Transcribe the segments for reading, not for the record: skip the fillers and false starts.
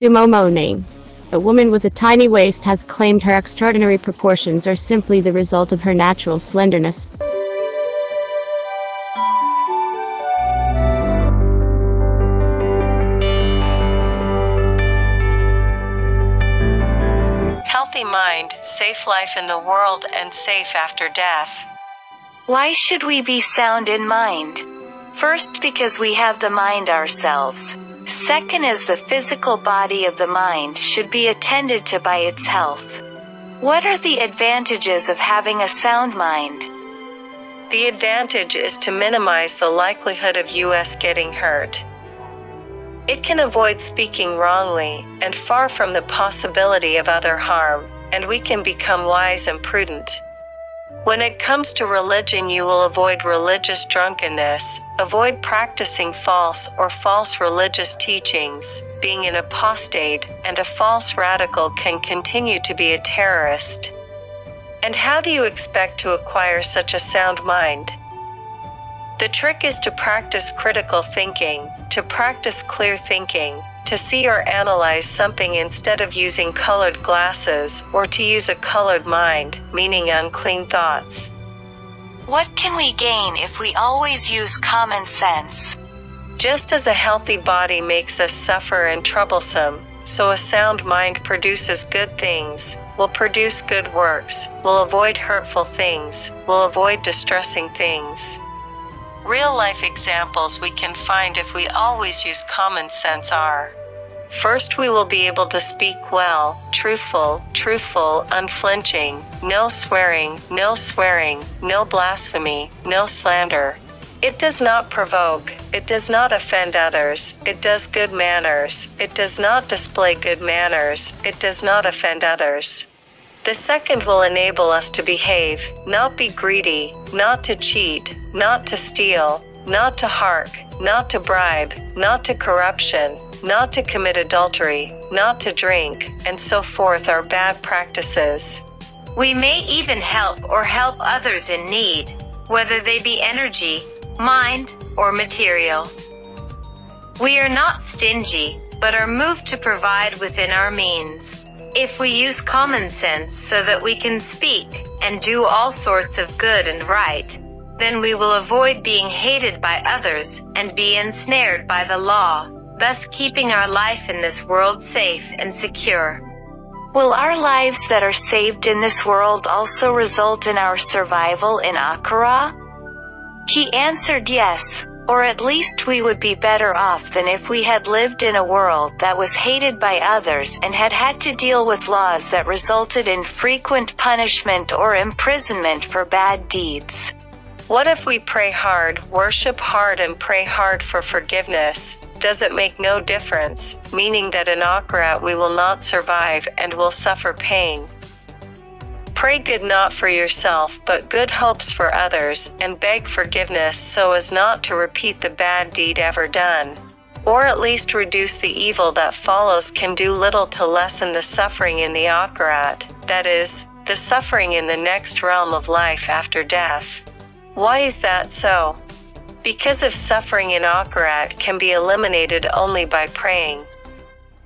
Sumomo name. A woman with a tiny waist has claimed her extraordinary proportions are simply the result of her natural slenderness. Healthy mind, safe life in the world, and safe after death. Why should we be sound in mind? First, because we have the mind ourselves. Second, as the physical body of the mind should be attended to by its health. What are the advantages of having a sound mind? The advantage is to minimize the likelihood of us getting hurt. It can avoid speaking wrongly, and far from the possibility of other harm, and we can become wise and prudent. When it comes to religion, you will avoid religious drunkenness, avoid practicing false religious teachings, being an apostate, and a false radical can continue to be a terrorist. And how do you expect to acquire such a sound mind? The trick is to practice critical thinking, to practice clear thinking, to see or analyze something instead of using colored glasses, or to use a colored mind, meaning unclean thoughts. What can we gain if we always use common sense? Just as a healthy body makes us suffer and troublesome, so a sound mind produces good things, will produce good works, will avoid hurtful things, will avoid distressing things. Real-life examples we can find if we always use common sense are: first, we will be able to speak well, truthful, unflinching, no swearing, no blasphemy, no slander. It does not provoke, it does not offend others, it does good manners, it does not display good manners, it does not offend others. The second will enable us to behave, not be greedy, not to cheat, not to steal, not to hark, not to bribe, not to corruption, not to commit adultery, not to drink, and so forth are bad practices. We may even help others in need, whether they be energy, mind, or material. We are not stingy, but are moved to provide within our means. If we use common sense so that we can speak and do all sorts of good and right, then we will avoid being hated by others and be ensnared by the law, thus keeping our life in this world safe and secure. Will our lives that are saved in this world also result in our survival in Akhirah? He answered yes, or at least we would be better off than if we had lived in a world that was hated by others and had to deal with laws that resulted in frequent punishment or imprisonment for bad deeds. What if we pray hard, worship hard, and pray hard for forgiveness? Does it make no difference, meaning that in Akhirah we will not survive and will suffer pain? Pray good not for yourself but good hopes for others, and beg forgiveness so as not to repeat the bad deed ever done, or at least reduce the evil that follows. Can do little to lessen the suffering in the Akhirat, that is, the suffering in the next realm of life after death. Why is that so? Because if suffering in Akhirat can be eliminated only by praying,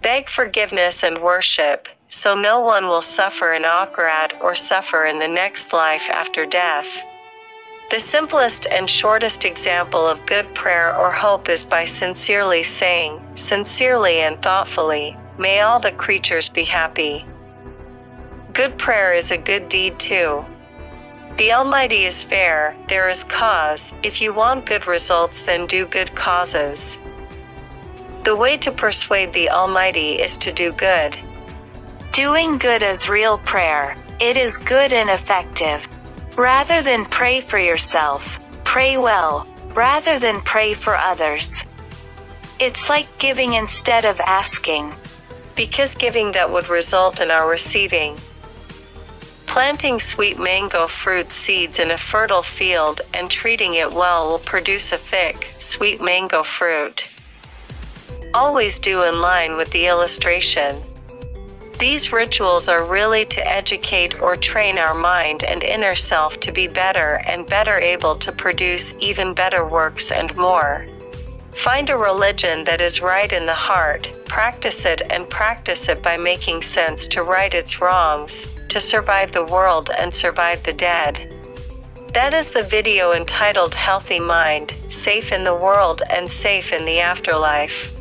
beg forgiveness and worship, so no one will suffer in Akhirat or suffer in the next life after death. The simplest and shortest example of good prayer or hope is by sincerely saying, sincerely and thoughtfully, "May all the creatures be happy." Good prayer is a good deed too. The Almighty is fair, there is cause. If you want good results, then do good causes. The way to persuade the Almighty is to do good. Doing good is real prayer. It is good and effective. Rather than pray for yourself, pray well, rather than pray for others. It's like giving instead of asking. Because giving that would result in our receiving. Planting sweet mango fruit seeds in a fertile field and treating it well will produce a thick, sweet mango fruit. Always do in line with the illustration. These rituals are really to educate or train our mind and inner self to be better and better able to produce even better works and more. Find a religion that is right in the heart, practice it and practice it by making sense to right its wrongs, to survive the world and survive the dead. That is the video entitled Healthy Mind, Safe in the World and Safe in the Afterlife.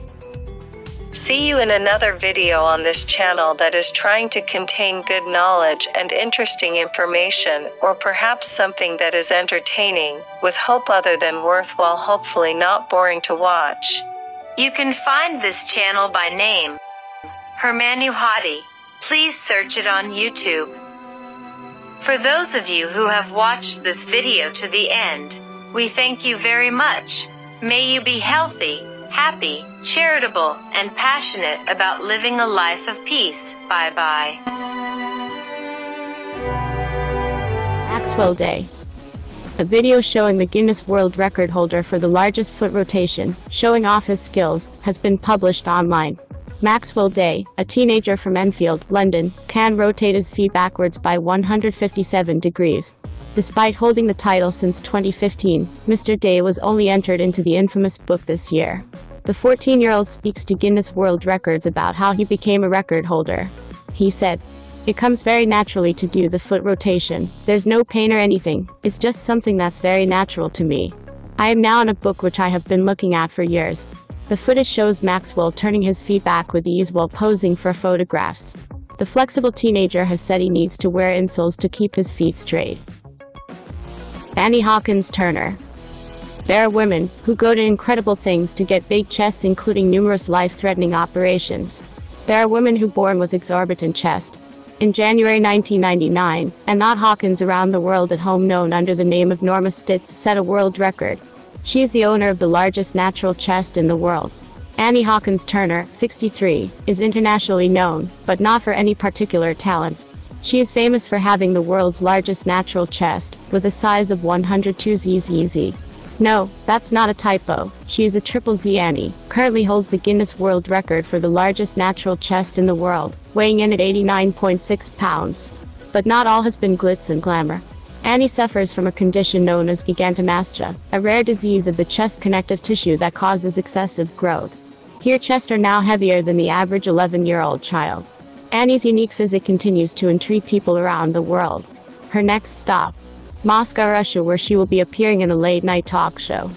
See you in another video on this channel that is trying to contain good knowledge and interesting information, or perhaps something that is entertaining, with hope other than worthwhile, hopefully not boring to watch. You can find this channel by name, Hermanuhadi. Please search it on YouTube. For those of you who have watched this video to the end, we thank you very much. May you be healthy, happy, charitable, and passionate about living a life of peace. Bye-bye. Maxwell Day. A video showing the Guinness World Record holder for the largest foot rotation, showing off his skills, has been published online. Maxwell Day, a teenager from Enfield, London, can rotate his feet backwards by 157 degrees. Despite holding the title since 2015, Mr. Day was only entered into the infamous book this year. The 14-year-old speaks to Guinness World Records about how he became a record holder. He said, "It comes very naturally to do the foot rotation. There's no pain or anything. It's just something that's very natural to me. I am now in a book which I have been looking at for years." The footage shows Maxwell turning his feet back with ease while posing for photographs. The flexible teenager has said he needs to wear insoles to keep his feet straight. Annie Hawkins Turner. There are women who go to incredible things to get big chests, including numerous life-threatening operations. There are women who are born with exorbitant chest. In January 1999, Annie Hawkins around the world at home, known under the name of Norma Stitz, set a world record. She is the owner of the largest natural chest in the world. Annie Hawkins Turner, 63, is internationally known, but not for any particular talent. She is famous for having the world's largest natural chest, with a size of 102 zzz. No, that's not a typo. She is a triple Z. Annie currently holds the Guinness World Record for the largest natural chest in the world, weighing in at 89.6 pounds. But not all has been glitz and glamour. Annie suffers from a condition known as gigantomastia, a rare disease of the chest connective tissue that causes excessive growth. Her chests are now heavier than the average 11-year-old child. Annie's unique physique continues to intrigue people around the world. Her next stop, Moscow, Russia, where she will be appearing in a late-night talk show.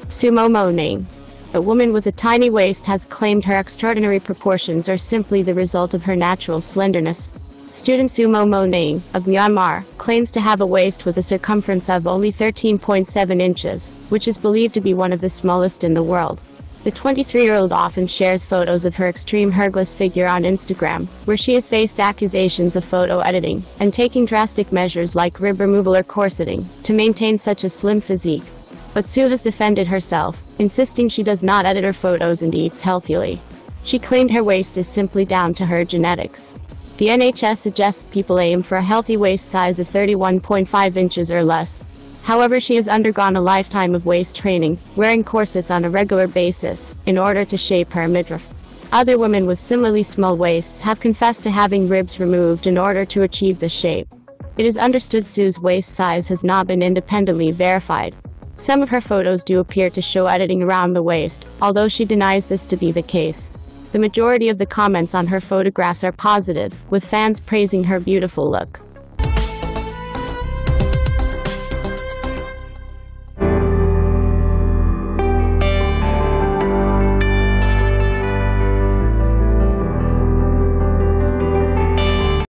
Sumo Moaning. A woman with a tiny waist has claimed her extraordinary proportions are simply the result of her natural slenderness. Student Sumo Moaning, of Myanmar, claims to have a waist with a circumference of only 13.7 inches, which is believed to be one of the smallest in the world. The 23-year-old often shares photos of her extreme hairless figure on Instagram, where she has faced accusations of photo editing and taking drastic measures like rib removal or corseting to maintain such a slim physique. But Sue has defended herself, insisting she does not edit her photos and eats healthily. She claimed her waist is simply down to her genetics. The NHS suggests people aim for a healthy waist size of 31.5 inches or less. However, she has undergone a lifetime of waist training, wearing corsets on a regular basis, in order to shape her midriff. Other women with similarly small waists have confessed to having ribs removed in order to achieve the shape. It is understood Sue's waist size has not been independently verified. Some of her photos do appear to show editing around the waist, although she denies this to be the case. The majority of the comments on her photographs are positive, with fans praising her beautiful look.